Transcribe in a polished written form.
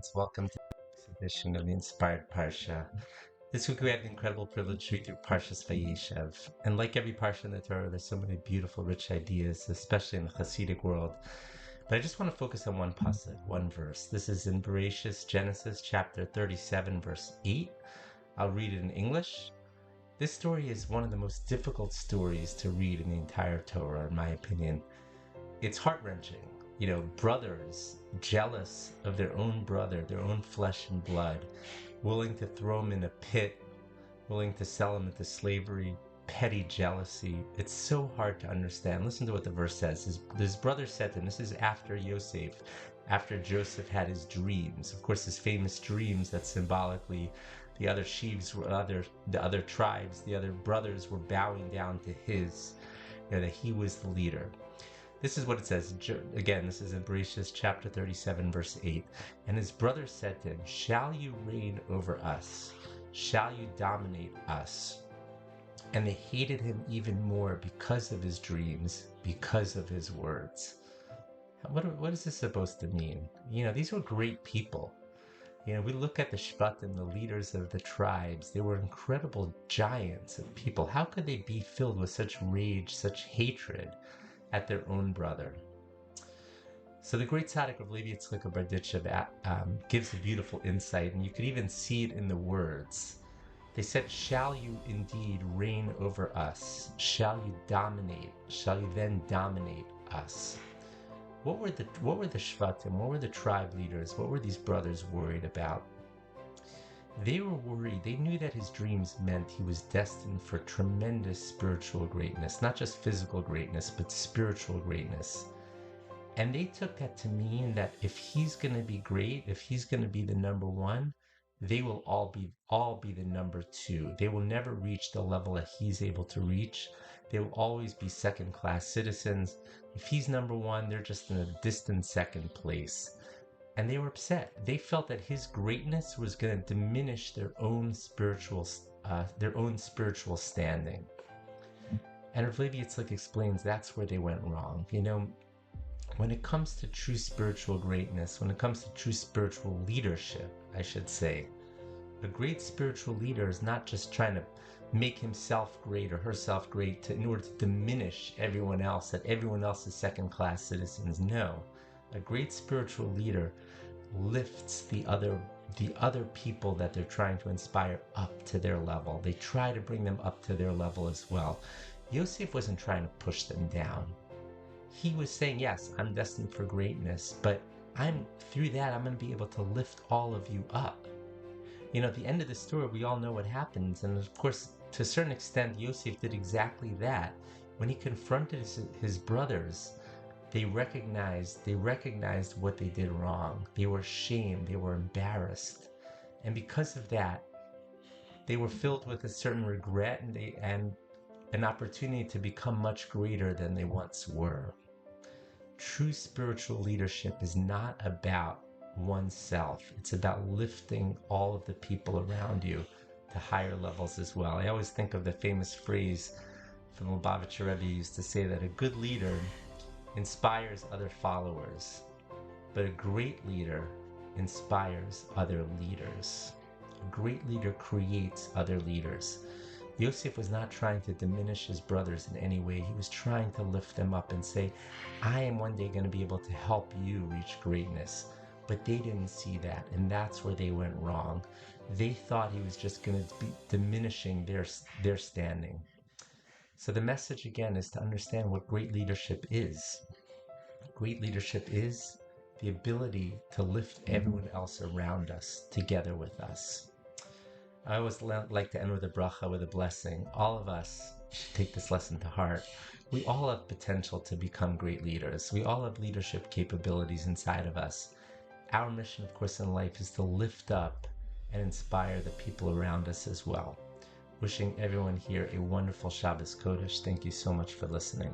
friends. Welcome to this edition of the Inspired Parsha. This week we have the incredible privilege to read through Parshas Vayeshev. And like every Parsha in the Torah, there's so many beautiful, rich ideas, especially in the Hasidic world. But I just want to focus on one pasuk, one verse. This is in Vayeshev, Genesis chapter 37, verse 8. I'll read it in English. This story is one of the most difficult stories to read in the entire Torah, in my opinion. It's heart-wrenching. Brothers jealous of their own brother, their own flesh and blood, willing to throw him in a pit, willing to sell him into slavery, petty jealousy. It's so hard to understand. Listen to what the verse says. His brother said to him, this is after Yosef, after Joseph had his dreams. Of course, his famous dreams that symbolically the other sheaves were the other tribes, the other brothers were bowing down to his, that he was the leader. This is what it says. Again, this is in Parshas chapter 37, verse 8. And his brother said to him, shall you reign over us? Shall you dominate us? And they hated him even more because of his dreams, because of his words. What is this supposed to mean? These were great people. We look at the Shvatim, the leaders of the tribes. They were incredible giants of people. How could they be filled with such rage, such hatred at their own brother? So the great tzaddik of Levi Yitzchak of Berditchev gives a beautiful insight, and you could even see it in the words. They said, shall you indeed reign over us? Shall you dominate? Shall you then dominate us? What were the Shvatim? What were the tribe leaders? What were these brothers worried about? They were worried. They knew that his dreams meant he was destined for tremendous spiritual greatness, not just physical greatness, but spiritual greatness. And they took that to mean that if he's going to be great, if he's going to be the number one, they will all be the number two. They will never reach the level that he's able to reach. They will always be second-class citizens. If he's number one, they're just in a distant second place. And they were upset. They felt that his greatness was going to diminish their own spiritual standing. And Rav Levi Yitzchak explains that's where they went wrong. When it comes to true spiritual greatness, when it comes to true spiritual leadership, I should say, a great spiritual leader is not just trying to make himself great or herself great in order to diminish everyone else, that everyone else is second-class citizens. No. A great spiritual leader lifts the other people that they're trying to inspire up to their level. They try to bring them up to their level as well. Yosef wasn't trying to push them down. He was saying, yes, I'm destined for greatness, but through that, I'm going to be able to lift all of you up. At the end of the story, we all know what happens. And of course, to a certain extent, Yosef did exactly that. When he confronted his brothers, they recognized what they did wrong. They were ashamed. They were embarrassed. And because of that, they were filled with a certain regret and an opportunity to become much greater than they once were. True spiritual leadership is not about oneself. It's about lifting all of the people around you to higher levels as well. I always think of the famous phrase from Lubavitcher Rebbe used to say that a good leader inspires other followers, but a great leader inspires other leaders. A great leader creates other leaders. Yosef was not trying to diminish his brothers in any way. He was trying to lift them up and say, I am one day going to be able to help you reach greatness. But they didn't see that, and that's where they went wrong. They thought he was just going to be diminishing their standing. So the message again is to understand what great leadership is. Great leadership is the ability to lift everyone else around us together with us. I always like to end with a bracha, with a blessing. All of us should take this lesson to heart. We all have potential to become great leaders. We all have leadership capabilities inside of us. Our mission, of course, in life is to lift up and inspire the people around us as well. Wishing everyone here a wonderful Shabbos Kodesh. Thank you so much for listening.